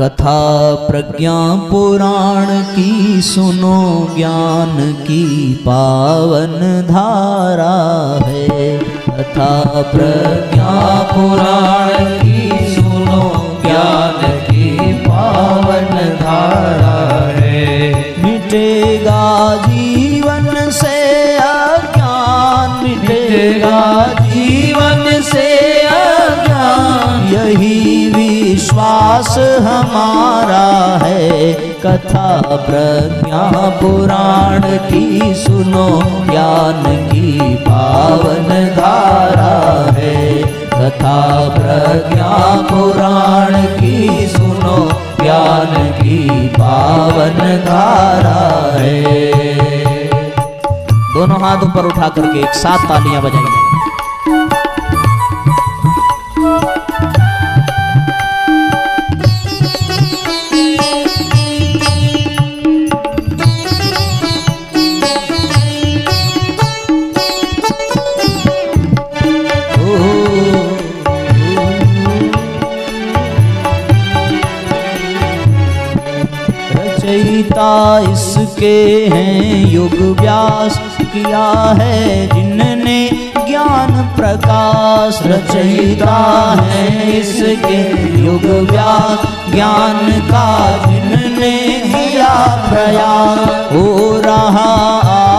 कथा प्रज्ञा पुराण की सुनो, ज्ञान की पावन धारा है। कथा प्रज्ञा पुराण की सुनो, ज्ञान की पावन धारा है। मिटेगा जीवन से अज्ञान, मिटेगा जीवन से अज्ञान, यही विश्वास हमारा है। कथा प्रज्ञा पुराण की सुनो, ज्ञान की पावन धारा है। कथा प्रज्ञा पुराण की सुनो, ज्ञान की पावन धारा है। दोनों हाथ ऊपर उठा करके एक साथ तालियां बजाइए। रचयिता इसके हैं युग व्यास, किया है जिनने ज्ञान प्रकाश। रचयिता है इसके युग व्यास, ज्ञान का जिनने किया प्रयास। हो रहा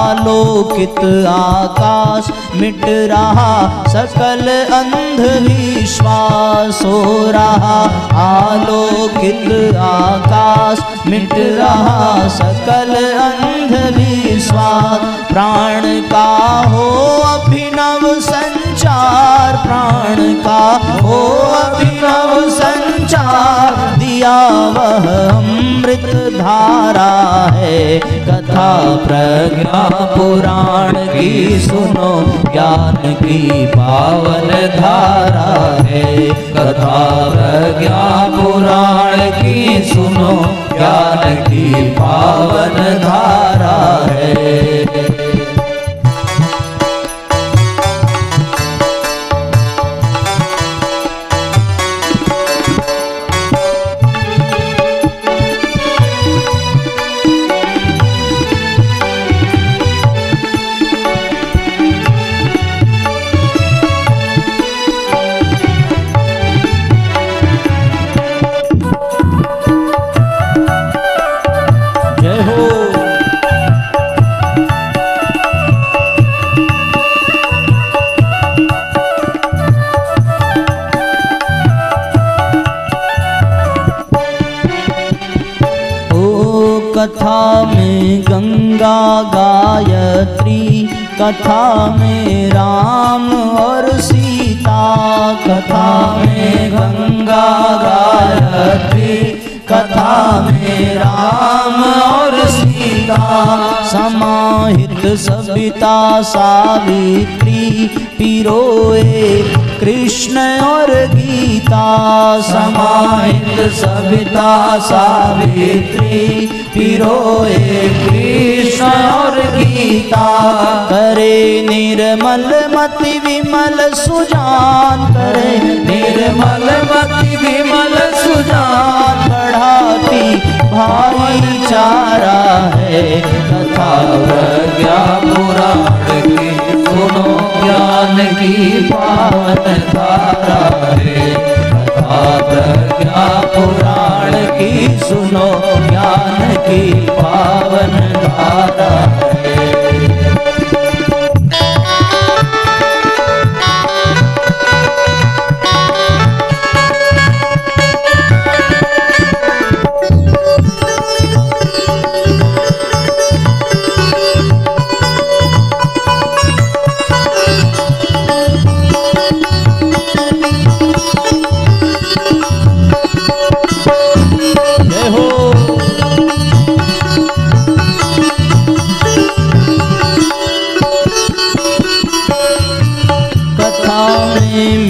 आलोकित आकाश, मिट रहा सकल अंधविश्वास। हो रहा आलोकित आकाश, मिट रहा सकल अंधविश्वास। प्राण का हो अभिनव संचार, प्राण का हो अभिनव संचार, दिया वह अमृत धारा है। कथा प्रज्ञा पुराण की सुनो, ज्ञान की पावन धारा है। कथा प्रज्ञा पुराण की सुनो, ज्ञान की पावन धारा है। कथा में गंगा गायत्री, कथा में राम और सीता। कथा में गंगा गायत्री, कथा में राम और सीता। समाहित सविता सावित्री, पिरोए कृष्ण और गीता। समाहित सविता सावित्री, पिरोए कृष्ण और गीता। करे निर्मल मति विमल सुजान, करे निर्मल मति विमल सुजान, बढ़ाती भाईचारा है। कथा प्रज्ञा पुराण की सुनो, ज्ञान की पावन धारा है। कथा प्रज्ञा पुराण की सुनो, ज्ञान की पावन धारा है।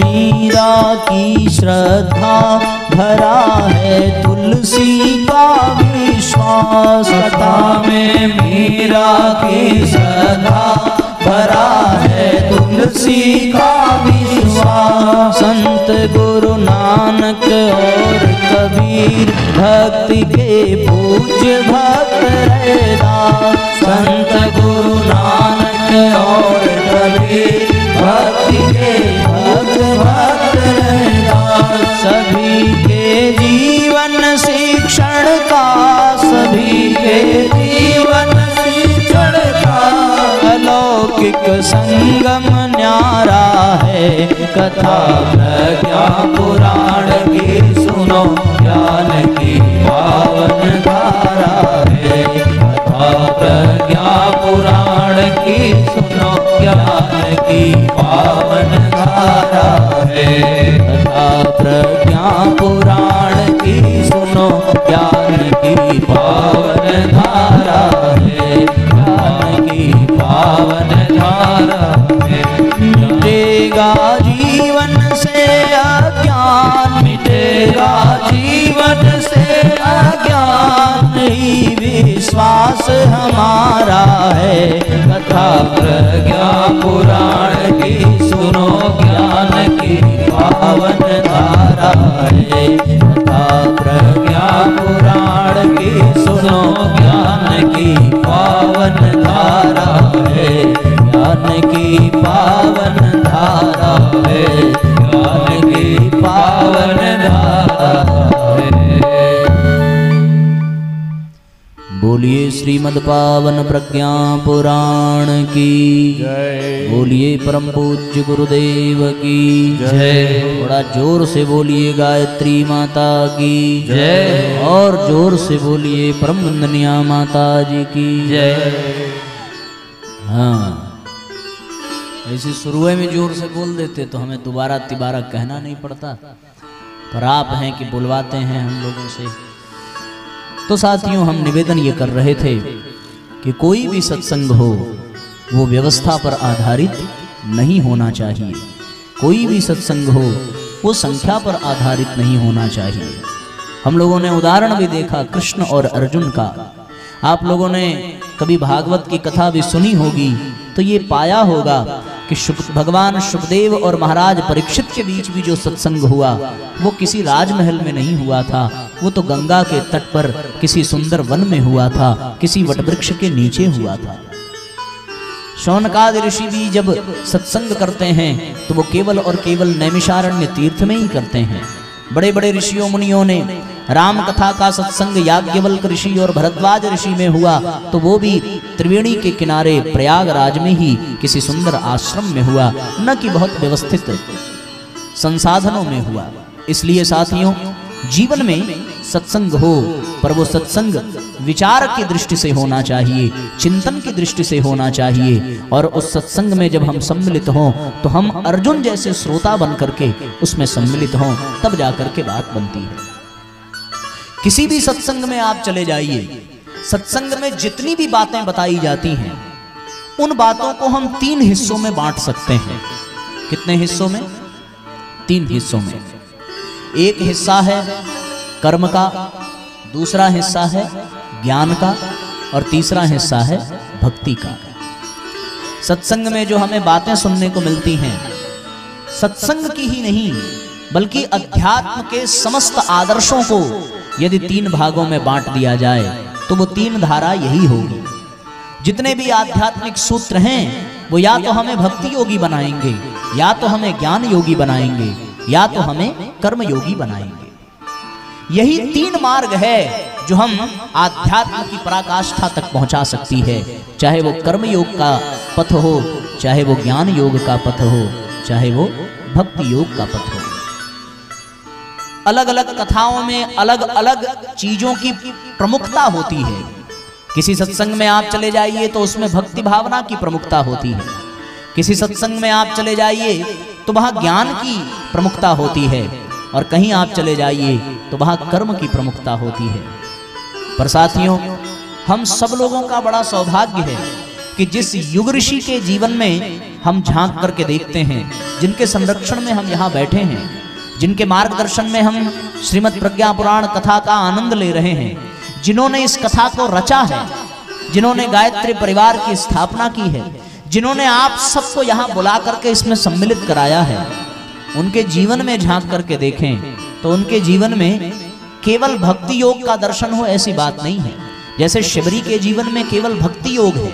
मीरा की श्रद्धा भरा है तुलसी का विश्वास। कथा में मीरा की श्रद्धा भरा है तुलसी का विश्वास। संत गुरु नानक और कबीर कबीर, भक्ति के पूज्य भक्त रैदास। संत गुरु नानक और कबीर, भक्ति के पूज्य भक्त रैदास। सभी के जीवन शिक्षण का, सभी के जीवन शिक्षण का अलौकिक संगम न्यारा है। कथा प्रज्ञा पुराण की सुनो, ज्ञान की पावन धारा है। कथा प्रज्ञा पुराण की सुनो, ज्ञान की पावन धारा है। कथा प्रज्ञा पुराण की सुनो, ज्ञान की पावन धारा है। ज्ञान की पावन धारा है। मिटेगा जीवन से अज्ञान, मिटेगा जीवन से अज्ञान, ही विश्वास हमारा है। कथा प्रज्ञा पुराण की सुनो, ज्ञान की पावन धारा है। कथा प्रज्ञा पुराण की सुनो, ज्ञान की पावन धारा है। ज्ञान की पावन धारा है। ज्ञान की पावन धारा है। बोलिए श्रीमद् पावन प्रज्ञा पुराण की जय। बोलिए परम पूज्य गुरुदेव की जय। थोड़ा जोर से बोलिए गायत्री माता की जय, और जोर से बोलिए परम वंदनीया माता जी की जय। हाँ, ऐसे शुरू में जोर से बोल देते तो हमें दोबारा तिबारा कहना नहीं पड़ता, पर आप हैं कि बुलवाते हैं हम लोगों से। तो साथियों, हम निवेदन ये कर रहे थे कि कोई भी सत्संग हो वो व्यवस्था पर आधारित नहीं होना चाहिए। कोई भी सत्संग हो वो संख्या पर आधारित नहीं होना चाहिए। हम लोगों ने उदाहरण भी देखा कृष्ण और अर्जुन का। आप लोगों ने कभी भागवत की कथा भी सुनी होगी तो ये पाया होगा कि भगवान शुकदेव और महाराज परीक्षित के बीच भी जो सत्संग हुआ वो किसी राजमहल में नहीं हुआ था, वो तो गंगा के तट पर किसी सुंदर वन में हुआ था, किसी वटवृक्ष के नीचे हुआ था। शौनकादि ऋषि भी जब सत्संग करते हैं तो वो केवल और केवल नैमिषारण्य तीर्थ में ही करते हैं। बड़े बड़े ऋषियों मुनियों ने राम कथा का सत्संग याज्ञवल्क ऋषि और भरद्वाज ऋषि में हुआ तो वो भी त्रिवेणी के किनारे प्रयागराज में ही किसी सुंदर आश्रम में हुआ, न कि बहुत व्यवस्थित संसाधनों में हुआ। इसलिए साथियों, जीवन में सत्संग हो पर वो सत्संग विचार की दृष्टि से होना चाहिए, चिंतन की दृष्टि से होना चाहिए। और उस सत्संग में जब हम सम्मिलित हों तो हम अर्जुन जैसे श्रोता बन करके उसमें सम्मिलित हों, तब जाकर के बात बनती है। किसी भी सत्संग में आप चले जाइए, सत्संग में जितनी भी बातें बताई जाती हैं उन बातों को हम 3 हिस्सों में बांट सकते हैं। कितने हिस्सों में? 3 हिस्सों में। एक हिस्सा है कर्म का, दूसरा हिस्सा है ज्ञान का, और तीसरा हिस्सा है भक्ति का। सत्संग में जो हमें बातें सुनने को मिलती हैं, सत्संग की ही नहीं बल्कि अध्यात्म के समस्त आदर्शों को यदि 3 भागों में बांट दिया जाए तो वो 3 धारा यही होगी। जितने भी आध्यात्मिक सूत्र हैं वो या तो हमें भक्ति योगी बनाएंगे, या तो हमें ज्ञान योगी बनाएंगे, या तो हमें कर्म योगी बनाएंगे। यही 3 मार्ग है जो हम आध्यात्म की पराकाष्ठा तक पहुंचा सकती है, चाहे वो कर्म योग का पथ हो, चाहे वो ज्ञान योग का पथ हो, चाहे वो भक्ति योग का पथ हो। अलग अलग कथाओं में अलग अलग चीजों की प्रमुखता होती है। किसी सत्संग में आप चले जाइए तो उसमें भक्ति भावना की प्रमुखता होती है। किसी सत्संग में आप चले जाइए तो वहां ज्ञान की प्रमुखता होती है, और कहीं आप चले जाइए तो वहां कर्म की प्रमुखता होती है। पर साथियों, हम सब लोगों का बड़ा सौभाग्य है कि जिस युग ऋषि के जीवन में हम झांक करके देखते हैं, जिनके संरक्षण में हम यहाँ बैठे हैं, जिनके मार्गदर्शन में हम श्रीमद् प्रज्ञा पुराण कथा का आनंद ले रहे हैं, जिन्होंने इस कथा को रचा है, जिन्होंने गायत्री परिवार की स्थापना की है, जिन्होंने आप सबको यहाँ बुला करके इसमें सम्मिलित कराया है, उनके जीवन में झांक करके देखें तो उनके जीवन में केवल भक्ति योग का दर्शन हो ऐसी बात नहीं है। जैसे शबरी के जीवन में केवल भक्ति योग है,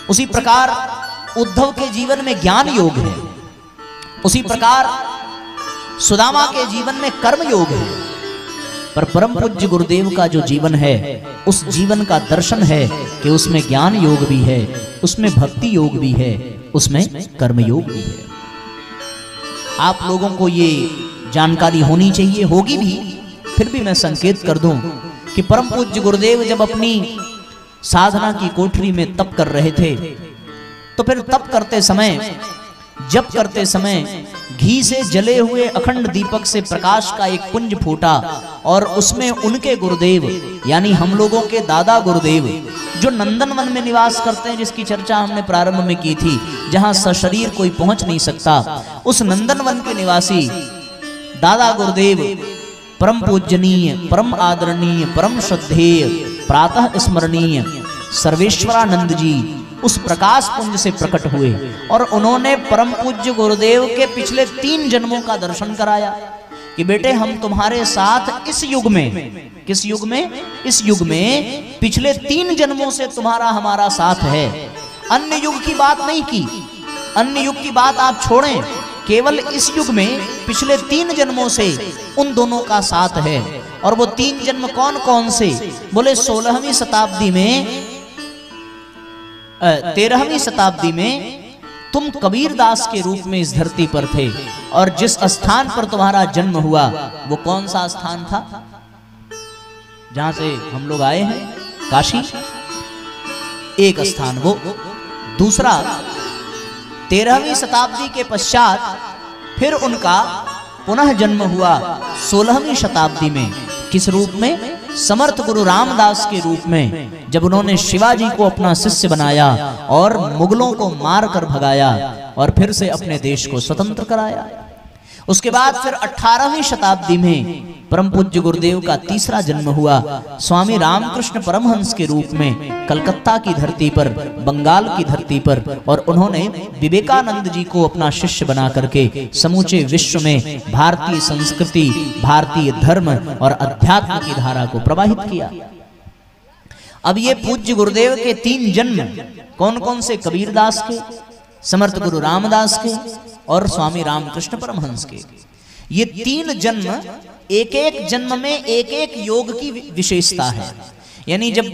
उसी प्रकार उद्धव के जीवन में ज्ञान योग है, उसी प्रकार सुदामा के जीवन में कर्म योग है। पर परम पूज्य गुरुदेव का जो जीवन है, उस जीवन का दर्शन है कि उसमें ज्ञान योग भी है, उसमें भक्ति योग भी है, उसमें कर्म योग भी है। आप लोगों को ये जानकारी होनी चाहिए, होगी भी, फिर भी मैं संकेत कर दूं कि परम पूज्य गुरुदेव जब अपनी साधना की कोठरी में तप कर रहे थे, तो फिर तप करते समय, जप करते समय घी से जले हुए अखंड दीपक से प्रकाश का एक पुंज फूटा और उसमें उनके गुरुदेव यानी हम लोगों के दादा गुरुदेव जो नंदनवन में निवास करते हैं, जिसकी चर्चा हमने प्रारंभ में की थी, जहां सशरीर कोई पहुंच नहीं सकता, उस नंदनवन के निवासी दादा गुरुदेव परम पूजनीय, परम आदरणीय, परम श्रद्धेय, प्रातः स्मरणीय सर्वेश्वरानंद जी उस प्रकाश पुंज से प्रकट हुए और उन्होंने परम पूज्य गुरुदेव के पिछले 3 जन्मों का दर्शन कराया कि बेटे हम तुम्हारे साथ इस युग में, किस युग में, इस युग में पिछले 3 जन्मों से तुम्हारा हमारा साथ है। अन्य युग की बात नहीं की, अन्य युग की बात आप छोड़ें, केवल इस युग में पिछले 3 जन्मों से उन दोनों का साथ है। और वो 3 जन्म कौन कौन से? बोले 16वीं शताब्दी में, 13वीं शताब्दी में तुम कबीरदास के रूप में इस धरती पर थे और जिस स्थान पर तुम्हारा जन्म हुआ वो कौन सा स्थान था? जहां से हम लोग आए हैं, काशी, एक स्थान वो। दूसरा, 13वीं शताब्दी के पश्चात फिर उनका पुनः जन्म हुआ 16वीं शताब्दी में। किस रूप में? समर्थ गुरु रामदास के रूप में, जब उन्होंने शिवाजी को अपना शिष्य बनाया और मुगलों को मार कर भगाया और फिर से अपने देश को स्वतंत्र कराया। उसके बाद फिर 18वीं शताब्दी में परम पूज्य गुरुदेव का तीसरा जन्म हुआ स्वामी रामकृष्ण परमहंस के रूप में कलकत्ता की धरती पर, बंगाल की धरती पर, और उन्होंने विवेकानंद जी को अपना शिष्य बना करके समूचे विश्व में भारतीय संस्कृति, भारतीय धर्म और अध्यात्म की धारा को प्रवाहित किया। अब ये पूज्य गुरुदेव के 3 जन्म कौन कौन से? कबीरदास के, समर्थ गुरु रामदास के और स्वामी रामकृष्ण परमहंस के। ये 3 जन्म, एक एक जन्म में एक एक योग की विशेषता है। यानी जब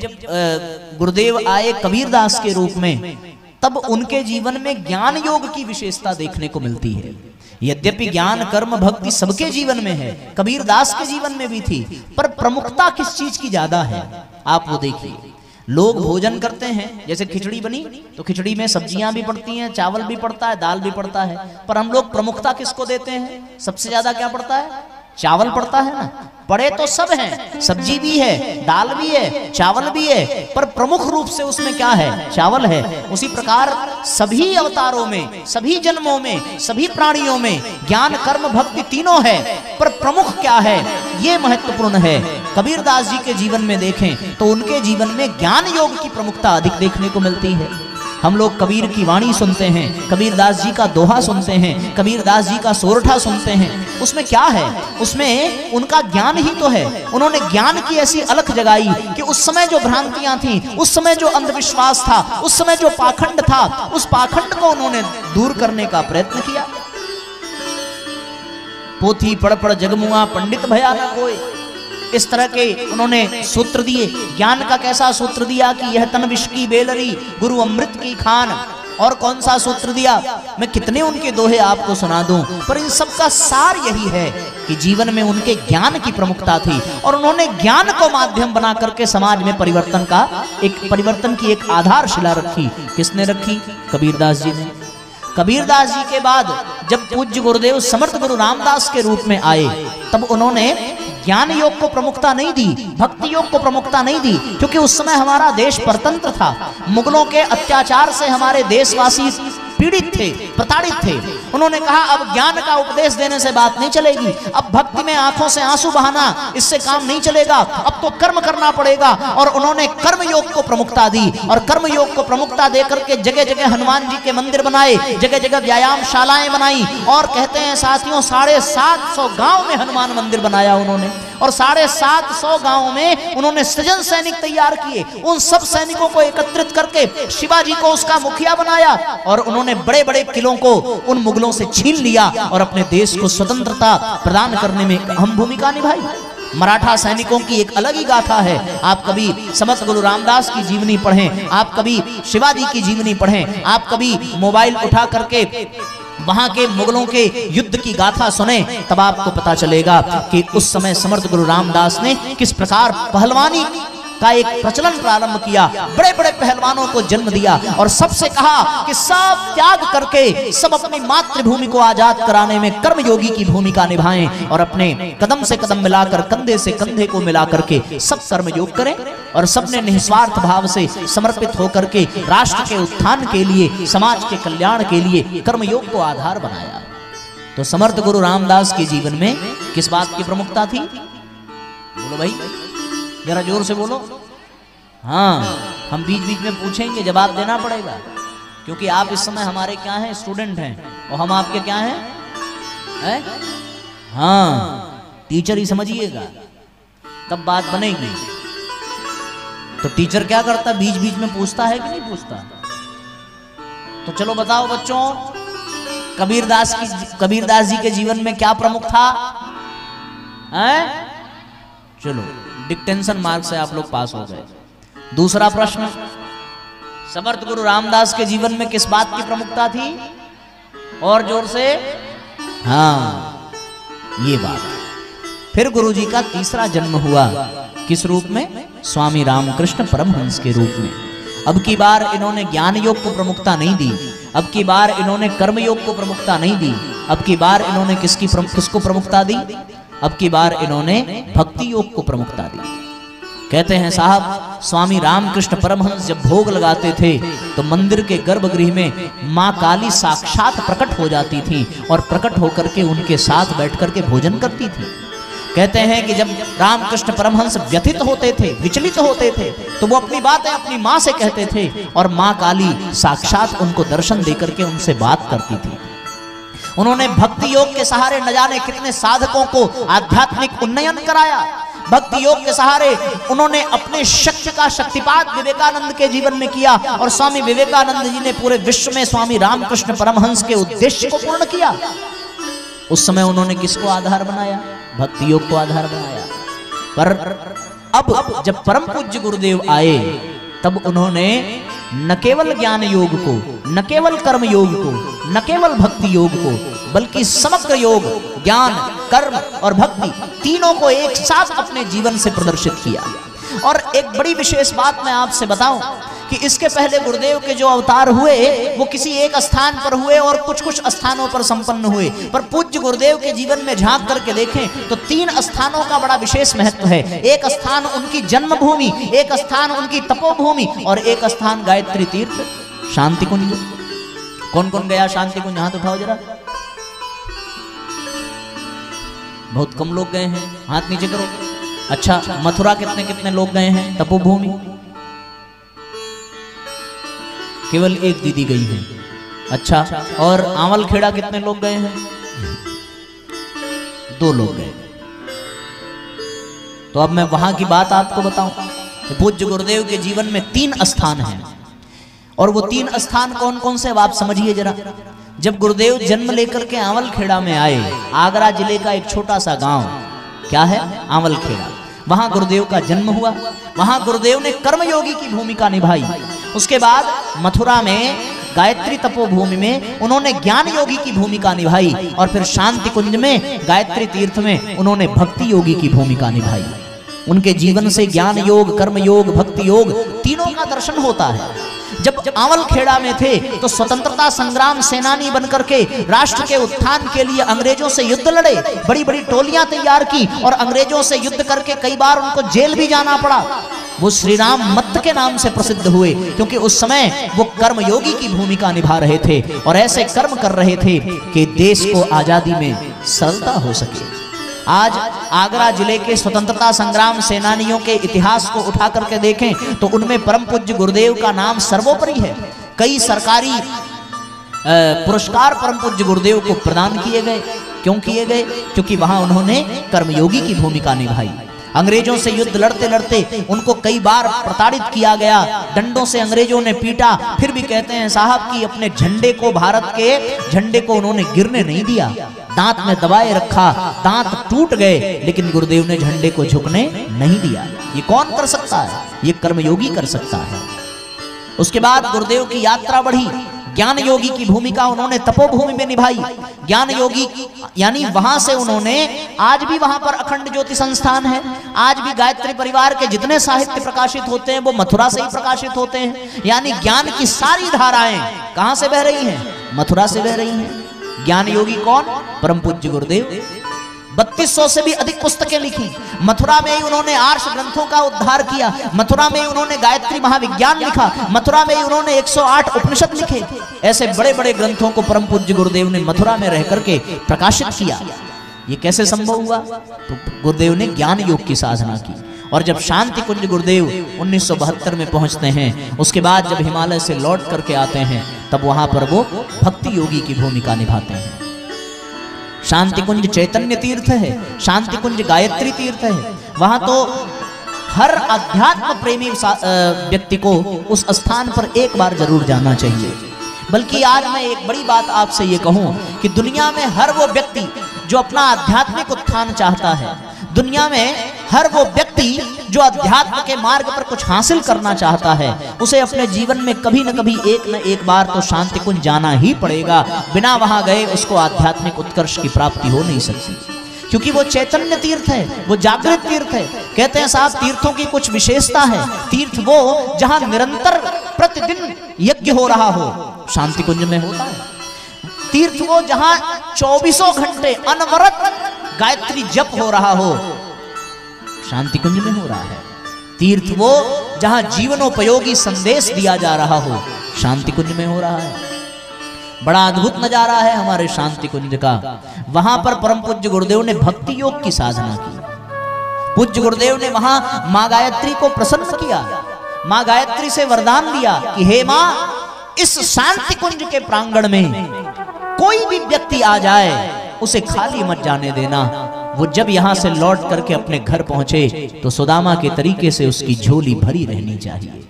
गुरुदेव आए कबीरदास के रूप में, तब उनके जीवन में ज्ञान योग की विशेषता देखने को मिलती है। यद्यपि ज्ञान कर्म भक्ति सबके जीवन में है, कबीरदास के जीवन में भी थी, पर प्रमुखता किस चीज की ज्यादा है आप वो देखिए। लोग भोजन करते हैं, जैसे खिचड़ी बनी तो खिचड़ी में सब्जियां भी पड़ती हैं, चावल भी पड़ता है, दाल भी पड़ता है, पर हम लोग प्रमुखता किसको देते हैं? सबसे ज्यादा क्या पड़ता है? चावल पड़ता है ना। पड़े तो सब हैं, सब्जी भी है, दाल भी है, चावल भी है, पर प्रमुख रूप से उसमें क्या है? चावल है। उसी प्रकार सभी अवतारों में, सभी जन्मों में, सभी प्राणियों में ज्ञान कर्म भक्ति तीनों है, पर प्रमुख क्या है ये महत्वपूर्ण है। कबीरदास जी के जीवन में देखें तो उनके जीवन में ज्ञान योग की प्रमुखता अधिक देखने को मिलती है। हम लोग कबीर की वाणी सुनते हैं, कबीरदास जी का दोहा सुनते हैं, कबीरदास जी का सोरठा सुनते हैं, उसमें क्या है? उसमें उनका ज्ञान ही तो है। उन्होंने ज्ञान की ऐसी अलख जगाई कि उस समय जो भ्रांतियां थी, उस समय जो अंधविश्वास था, उस समय जो पाखंड था, उस पाखंड को उन्होंने दूर करने का प्रयत्न किया। पोथी पढ़ पढ़ जगमुआ पंडित भया न कोई, इस तरह के उन्होंने सूत्र दिए। ज्ञान का कैसा सूत्र दिया कि यह तन विष की बेलरी, गुरु अमृत की खान। और कौन सा सूत्र दिया? मैं कितने उनके दोहे आपको सुना दूं, पर इन सब का सार यही है कि जीवन में उनके ज्ञान की प्रमुखता थी और उन्होंने ज्ञान को माध्यम बना करके समाज में परिवर्तन की एक आधारशिला रखी। किसने रखी? कबीरदास जी ने। कबीरदास जी के बाद जब पूज्य गुरुदेव समर्थ गुरु रामदास के रूप में आए, तब उन्होंने ज्ञान योग को प्रमुखता नहीं दी, भक्ति योग को प्रमुखता नहीं दी, क्योंकि उस समय हमारा देश परतंत्र था। मुगलों के अत्याचार से हमारे देशवासी पीड़ित थे, प्रताड़ित थे। उन्होंने कहा अब ज्ञान का उपदेश देने से बात नहीं चलेगी, अब भक्ति में आंखों से आंसू बहाना इससे काम नहीं चलेगा, अब तो कर्म करना पड़ेगा। और उन्होंने कर्म योग को प्रमुखता दी और कर्म योग को प्रमुखता देकर के जगह जगह हनुमान जी के मंदिर बनाए, जगह जगह व्यायाम शालाएं बनाई। और कहते हैं साथियों 750 गांव में हनुमान मंदिर बनाया उन्होंने, और 750 गांव में उन्होंने सृजन सैनिक तैयार किए। उन सब सैनिकों को एकत्रित करके शिवाजी को उसका मुखिया बनाया और उन्होंने बड़े बड़े किलों को उन मुगलों से छीन लिया और अपने देश को स्वतंत्रता प्रदान करने में अहम भूमिका निभाई। मराठा सैनिकों की एक अलग ही गाथा है। आप कभी समर्थ गुरु रामदास की जीवनी पढ़ें, आप कभी शिवाजी की जीवनी पढ़ें, आप कभी मोबाइल उठा करके वहां के मुगलों के युद्ध की गाथा सुने, तब आपको पता चलेगा कि उस समय समर्थ गुरु रामदास ने किस प्रकार पहलवानी का एक प्रचलन प्रारंभ किया, बड़े बड़े पहलवानों को जन्म दिया और सबसे कहा कि सब त्याग करके सब अपनी मातृभूमि को आजाद कराने में कर्मयोगी की भूमिका निभाएं और अपने कदम से कदम मिलाकर, कंधे से कंधे को मिलाकर के सब कर्मयोग करें। और सबने निस्वार्थ भाव से समर्पित होकर के राष्ट्र के उत्थान के लिए, समाज के कल्याण के लिए कर्मयोग को आधार बनाया। तो समर्थ गुरु रामदास के जीवन में किस बात की प्रमुखता थी? बोलो भाई, जरा जोर से बोलो। हाँ, हम बीच बीच में पूछेंगे, जवाब देना पड़ेगा, क्योंकि आप इस समय हमारे क्या हैं? स्टूडेंट हैं, और हम आपके क्या हैं? हाँ, टीचर ही समझिएगा, तब बात बनेगी। तो टीचर क्या करता? बीच बीच में पूछता है कि नहीं पूछता? तो चलो बताओ बच्चों, कबीरदास जी के जीवन में क्या प्रमुख था? चलो, डिक्टेंशन मार्क से आप लोग पास हो गए। दूसरा प्रश्न, समर्थ गुरु रामदास के जीवन में किस बात की प्रमुखता थी? और जोर से। हाँ, ये बात। फिर गुरु जी का तीसरा जन्म हुआ, किस रूप में? स्वामी रामकृष्ण परमहंस के रूप में। अब की बार इन्होंने ज्ञान योग को प्रमुखता नहीं दी, अब की बार इन्होंने कर्म योग को प्रमुखता नहीं दी, अब की बार इन्होंने किसको प्रमुखता दी? अब की बार इन्होंने भक्ति योग को प्रमुखता दी। कहते हैं साहब, स्वामी रामकृष्ण परमहंस जब भोग लगाते थे तो मंदिर के गर्भगृह में माँ काली साक्षात प्रकट हो जाती थी और प्रकट होकर के उनके साथ बैठकर के भोजन करती थी। कहते हैं कि जब रामकृष्ण परमहंस व्यथित होते थे, विचलित होते थे, तो वो अपनी बातें अपनी माँ से कहते थे और माँ काली साक्षात उनको दर्शन देकर के उनसे बात करती थी। उन्होंने भक्ति योग के सहारे न जाने कितने साधकों को आध्यात्मिक उन्नयन कराया। भक्ति योग के सहारे उन्होंने अपने शक्ति का शक्तिपात विवेकानंद के जीवन में किया और स्वामी विवेकानंद जी ने पूरे विश्व में स्वामी रामकृष्ण परमहंस के उद्देश्य को पूर्ण किया। उस समय उन्होंने किसको आधार बनाया? भक्ति योग को आधार बनाया। पर अब जब परम पूज्य गुरुदेव आए, तब उन्होंने न केवल ज्ञान योग को, न केवल कर्म योग को, न केवल भक्ति योग को, बल्कि समग्र योग, ज्ञान, कर्म और भक्ति तीनों को एक साथ अपने जीवन से प्रदर्शित किया। और एक बड़ी विशेष बात मैं आपसे बताऊं कि इसके पहले गुरुदेव के जो अवतार हुए वो किसी एक स्थान पर हुए और कुछ कुछ स्थानों पर संपन्न हुए, पर पूज्य गुरुदेव के जीवन में झांक करके देखें तो 3 स्थानों का बड़ा विशेष महत्व है। एक स्थान उनकी जन्मभूमि, एक स्थान उनकी तपोभूमि और एक स्थान गायत्री तीर्थ शांति कुंज। कौन कौन गया शांति कुंज? हाथ उठाओ जरा। बहुत कम लोग गए हैं, हाथ नीचे करो। अच्छा, मथुरा कितने कितने लोग गए हैं? तपोभूमि केवल एक दीदी गई है। अच्छा, और आंवल खेड़ा कितने लोग गए हैं? 2 लोग गए। तो अब मैं वहां की बात आपको बताऊं। पूज्य गुरुदेव के जीवन में 3 स्थान हैं और वो 3 स्थान कौन कौन से, अब आप समझिए जरा। जब गुरुदेव जन्म लेकर के आंवल खेड़ा में आए, आगरा जिले का एक छोटा सा गांव क्या है? आंवल खेड़ा। वहां गुरुदेव का जन्म हुआ, वहां गुरुदेव ने कर्मयोगी की भूमिका निभाई। उसके बाद मथुरा में गायत्री तपोभूमि में उन्होंने ज्ञान योगी की भूमिका निभाई और फिर शांति कुंज में गायत्री तीर्थ में उन्होंने भक्ति योगी की भूमिका निभाई। उनके जीवन से ज्ञान योग, कर्म योग, भक्ति योग तीनों का दर्शन होता है। जब आंवल खेड़ा में थे तो स्वतंत्रता संग्राम सेनानी बनकर के राष्ट्र के उत्थान के लिए अंग्रेजों से युद्ध लड़े, बड़ी बड़ी टोलियां तैयार की और अंग्रेजों से युद्ध करके कई बार उनको जेल भी जाना पड़ा। वो श्री राम मत्त के नाम से प्रसिद्ध हुए, क्योंकि उस समय वो कर्मयोगी की भूमिका निभा रहे थे और ऐसे कर्म कर रहे थे कि देश को आजादी में सरलता हो सके। आज आगरा जिले के स्वतंत्रता संग्राम सेनानियों के इतिहास को उठा करके देखें तो उनमें परम पूज्य गुरुदेव का नाम सर्वोपरि है। कई सरकारी पुरस्कार परम पूज्य गुरुदेव को प्रदान किए गए। क्यों किए गए? क्योंकि वहां उन्होंने कर्मयोगी की भूमिका निभाई। अंग्रेजों से युद्ध लड़ते लड़ते उनको कई बार प्रताड़ित किया गया, डंडों से अंग्रेजों ने पीटा, फिर भी कहते हैं साहब कि अपने झंडे को, भारत के झंडे को उन्होंने गिरने नहीं दिया, दांत में दबाए रखा, दांत टूट गए, लेकिन गुरुदेव ने झंडे को झुकने नहीं दिया। ये कौन कर सकता है? ये कर्मयोगी कर सकता है। उसके बाद गुरुदेव की यात्रा बढ़ी। ज्ञान योगी की भूमिका उन्होंने तपोभूमि में निभाई। ज्ञान योगी यानी वहां से उन्होंने, आज भी वहां पर अखंड ज्योति संस्थान है, आज भी गायत्री परिवार के जितने साहित्य प्रकाशित होते हैं वो मथुरा से ही प्रकाशित होते हैं। यानी ज्ञान की सारी धाराएं कहां से बह रही हैं? मथुरा से बह रही हैं। ज्ञान योगी कौन? परम पूज्य गुरुदेव। 3200 से भी अधिक पुस्तकें लिखी। मथुरा में ही उन्होंने आर्ष ग्रंथों का उद्धार किया, मथुरा में ही उन्होंने गायत्री महाविज्ञान लिखा, मथुरा में ही उन्होंने 108 उपनिषद लिखे। ऐसे बड़े बड़े ग्रंथों को परम पूज्य गुरुदेव ने मथुरा में रह करके प्रकाशित किया। ये कैसे संभव हुआ? तो गुरुदेव ने ज्ञान योग की साधना की। और जब शांति कुंज गुरुदेव 1972 में पहुंचते हैं, उसके बाद जब हिमालय से लौट करके आते हैं, तब वहां पर वो भक्ति योगी की भूमिका निभाते हैं। शांति कुंज चैतन्य तीर्थ है, शांति कुंज गायत्री तीर्थ है। वहां तो हर अध्यात्म प्रेमी व्यक्ति को उस स्थान पर एक बार जरूर जाना चाहिए। बल्कि आज मैं एक बड़ी बात आपसे ये कहूं कि दुनिया में हर वो व्यक्ति जो अपना आध्यात्मिक उत्थान चाहता है, दुनिया में हर वो व्यक्ति जो अध्यात्म के मार्ग पर कुछ हासिल करना चाहता है, उसे अपने जीवन में कभी न कभी एक न एक बार तो शांति कुंज जाना ही पड़ेगा। बिना वहां गए उसको आध्यात्मिक उत्कर्ष की प्राप्ति हो नहीं सकती, क्योंकि वो चैतन्य तीर्थ है, वो जागृत तीर्थ है। कहते हैं साहब तीर्थों की कुछ विशेषता है। तीर्थ वो जहां निरंतर प्रतिदिन यज्ञ हो रहा हो, शांति कुंज में होता है। तीर्थ वो जहां 24 घंटे अनवरत गायत्री जप हो रहा हो, शांति कुंज में हो रहा है। तीर्थ वो जहां जीवनोपयोगी संदेश दिया जा रहा हो, शांति कुंज में हो रहा है। बड़ा अद्भुत नजारा है हमारे शांति कुंज का। वहां पर परम पूज्य गुरुदेव ने भक्ति योग की साधना की। पूज्य गुरुदेव ने वहां मां गायत्री को प्रसन्न किया, मां गायत्री से वरदान दिया कि हे मां, इस शांति कुंज के प्रांगण में कोई भी व्यक्ति आ जाए उसे खाली मत जाने देना। वो जब यहां से लौट करके अपने घर पहुंचे तो सुदामा के तरीके से उसकी झोली भरी रहनी चाहिए।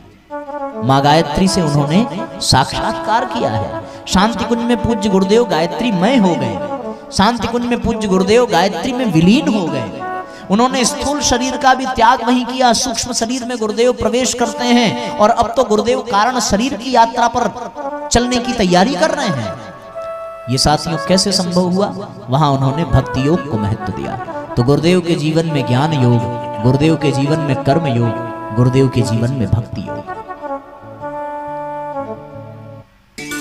मां गायत्री से उन्होंने साक्षात्कार किया है। शांति कुंज में पूज्य गुरुदेव गायत्री मय हो गए। शांति कुंज में पूज्य गुरुदेव गायत्री में विलीन हो गए। उन्होंने स्थूल शरीर का भी त्याग वहीं किया, सूक्ष्म शरीर में गुरुदेव प्रवेश करते हैं और अब तो गुरुदेव कारण शरीर की यात्रा पर चलने की तैयारी कर रहे हैं। ये साथियों कैसे संभव हुआ? वहां उन्होंने भक्ति योग को महत्व दिया। तो गुरुदेव के जीवन में ज्ञान योग, गुरुदेव के जीवन में कर्म योग, गुरुदेव के जीवन में भक्ति योग।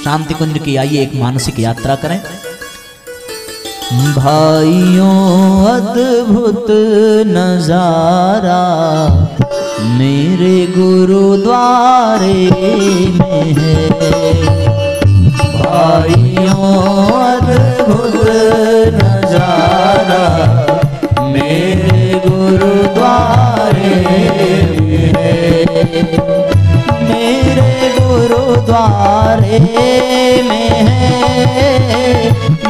शांति कुंज की आइए एक मानसिक यात्रा करें। भाइयों अद्भुत नजारा मेरे गुरुद्वारे में है। भाइयों अद्भुत नजारा मेरे गुरुद्वारे में है। मेरे गुरुद्वारे में है,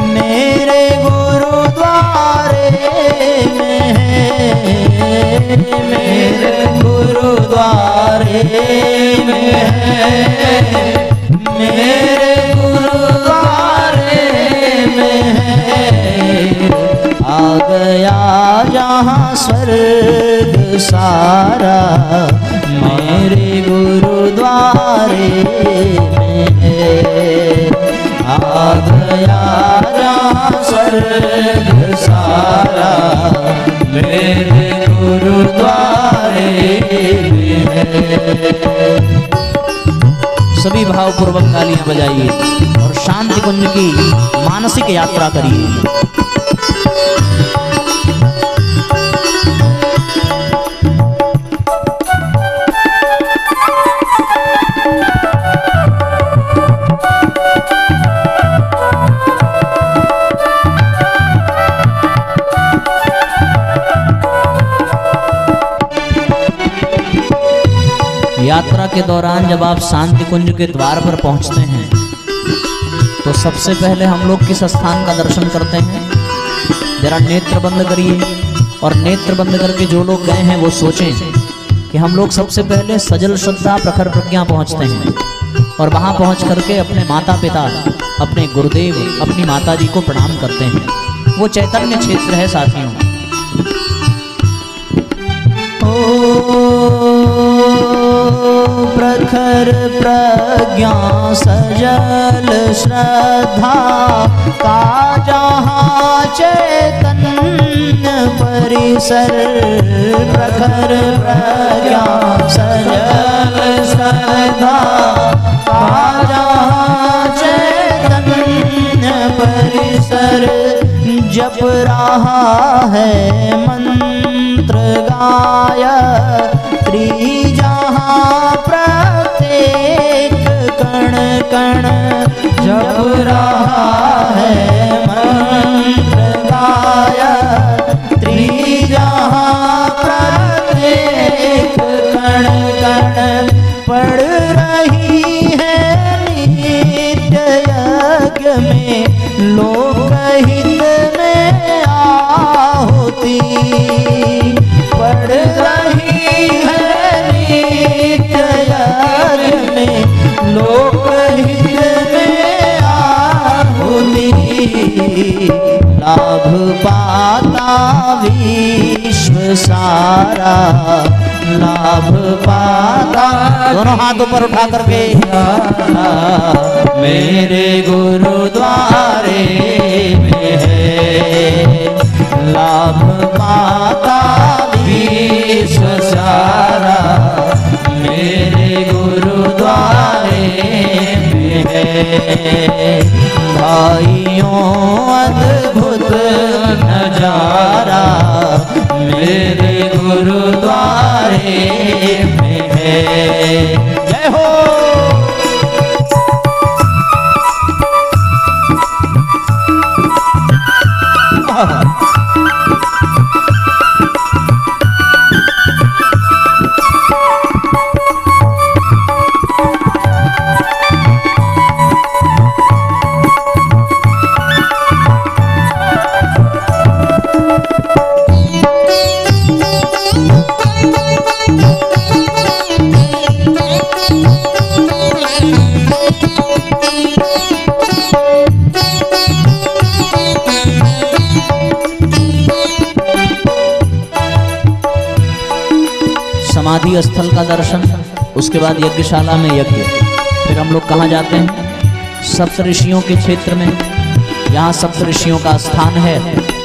मेरे गुरुद्वारे में है, मेरे गुरुद्वारे में है, मेरे गुरुद्वारे में है। आ गया जहाँ स्वर्ग सारा मेरे गुरुद्वारे में है। आ गया जहाँ स्वर्ग सारा मेरे गुरुद्वारे में है। सभी भावपूर्वक तालियां बजाइए और शांति कुंज की मानसिक यात्रा करिए। यात्रा के दौरान जब आप शांति कुंज के द्वार पर पहुंचते हैं तो सबसे पहले हम लोग किस स्थान का दर्शन करते हैं? जरा नेत्र बंद करिए और नेत्र बंद करके जो लोग गए हैं वो सोचें कि हम लोग सबसे पहले सजल श्रद्धा प्रखर प्रज्ञा पहुंचते हैं और वहां पहुंच करके अपने माता पिता, अपने गुरुदेव, अपनी माता जी को प्रणाम करते हैं। वो चैतन्य क्षेत्र है साथियों। प्रखर प्रज्ञा सजल श्रद्धा का जहाँ चैतन्य परिसर, प्रखर प्रज्ञा सजल श्रद्धा का जहाँ चैतन्य परिसर, जप रहा है मंत्र गायत्री जहाँ प्रत्येक कण कण, जप रहा है मंत्र गायत्री जहाँ प्रत्येक कण कण, पढ़ रही है नित्य यज्ञ में लोकहित में आहुति, पढ़ रही है नित्य यज्ञ में लोकहित में आहुति, लाभ पाता विश्व सारा, लाभ पाता, दोनों हाथ ऊपर उठा करके, मेरे गुरुद्वारे में है लाभ पाता विश्व सारा, मेरे गुरुद्वारे में है भाइयों अद्भुत नजारा, मेरे गुरुद्वारे में है। जय हो। समाधि स्थल का दर्शन, उसके बाद यज्ञशाला में यज्ञ। फिर हम लोग कहाँ जाते हैं? सप्त ऋषियों के क्षेत्र में। यहाँ सप्त ऋषियों का स्थान है,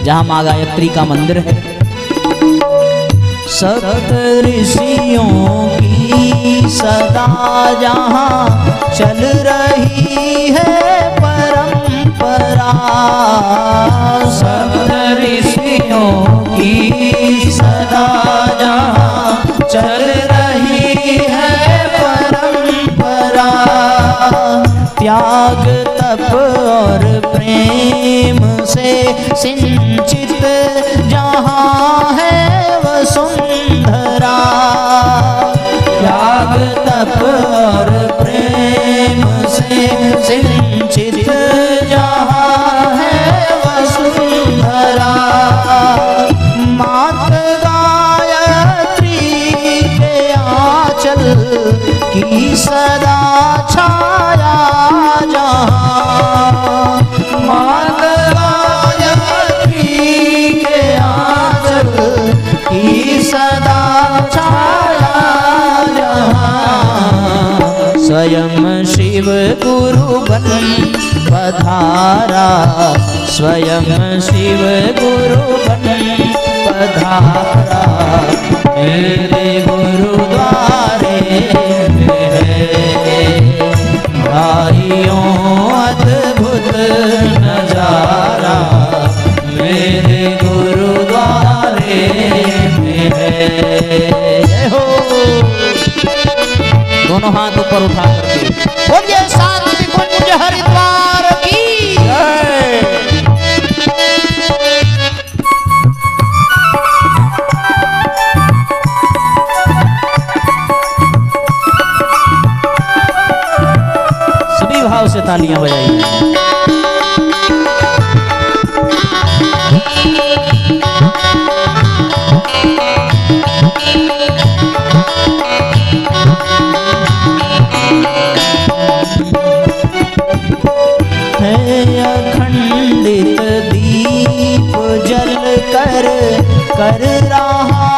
जहाँ माँ गायत्री का मंदिर है। सप्त ऋषियों की सदा जहाँ चल रही है परंपरा, सप्त ऋषियों की सदा जहाँ चल रही है परंपरा, त्याग तप और प्रेम से सिंचित जहाँ है वसुंधरा, त्याग तप और प्रेम से सिंचित जहाँ है वसुंधरा, मात की सदा छाया जहाँ, माँ गायत्री के आंचल की सदा छाया जहाँ, स्वयं शिव गुरु बन पधारा, स्वयं शिव गुरु बन पधारा, मेरे गुरुद्वारे में है भाइयों अद्भुत नजारा, मेरे गुरुद्वारे में है। जय हो। दोनों हाथ ऊपर उठा करके बोलिए शांति कुंज हरिद्वार की जय। तालियां बजाइए। अखंडित दीप जल कर रहा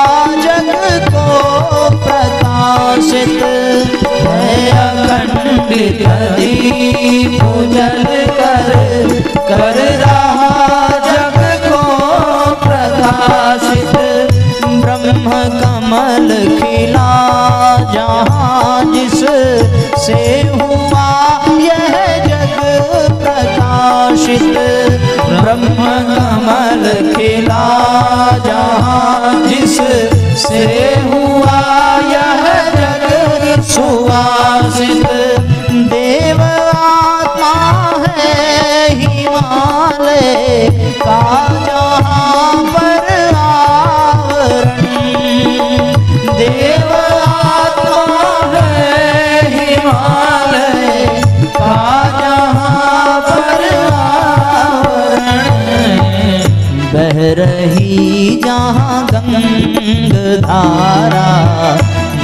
जग को प्रकाशित है। अखंडित दीप जल कर रहा जग को प्रकाशित। ब्रह्म कमल खिला जहाँ जिस से हुआ यह जग प्रकाशित। ब्रह्म कमल खिला जहाँ जिस से हुआ यह जग सुवासित। देव आत्मा है हिमालय का जहाँ पर आवरण। देव आत्मा है हिमालय का जहाँ पर आवरण। बह रही जहाँ गंग धारा,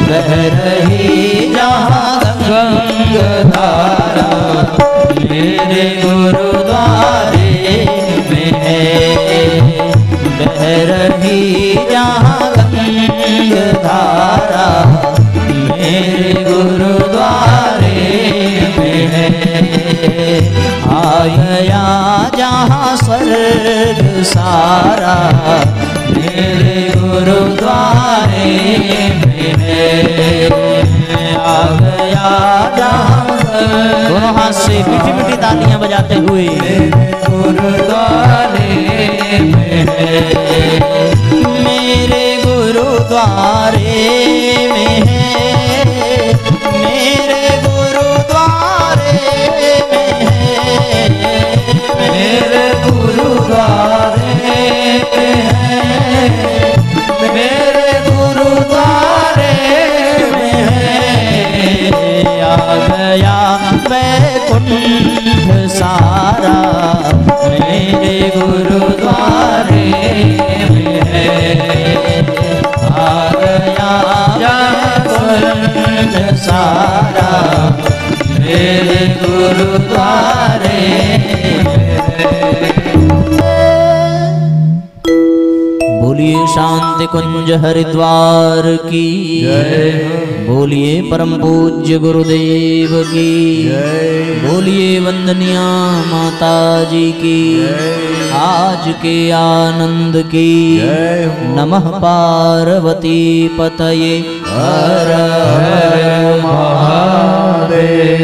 बह रही जहाँ गंग धारा मेरे गुरुद्वारे में है। बह रही जहाँ गंग धारा मेरे गुरुद्वारे में है। आ गया जहाँ स्वर्ग सारा मेरे गुरुद्वारे में है। आ गया जहाँ दोनों हाथ से मीठी मीठी तालियां बजाते हुए गुरुद्वारे में है। मेरे गुरुद्वारे में है। मेरे गुरुद्वारे में है। मेरे गुरुद्वारे में है। मेरे गुरुद्वारे में है। आ गया वैकुंठ सारा मेरे गुरुद्वारे में है। आ गया वैकुंठ सारा मेरे गुरुद्वारे में है। बोलिए शांति कुंज हरिद्वार की जय। बोलिए परम पूज्य गुरुदेव की जय। बोलिए वंदनिया माता जी की जय। आज के आनंद की जय। नमः पार्वती पतये हर हर महादेव।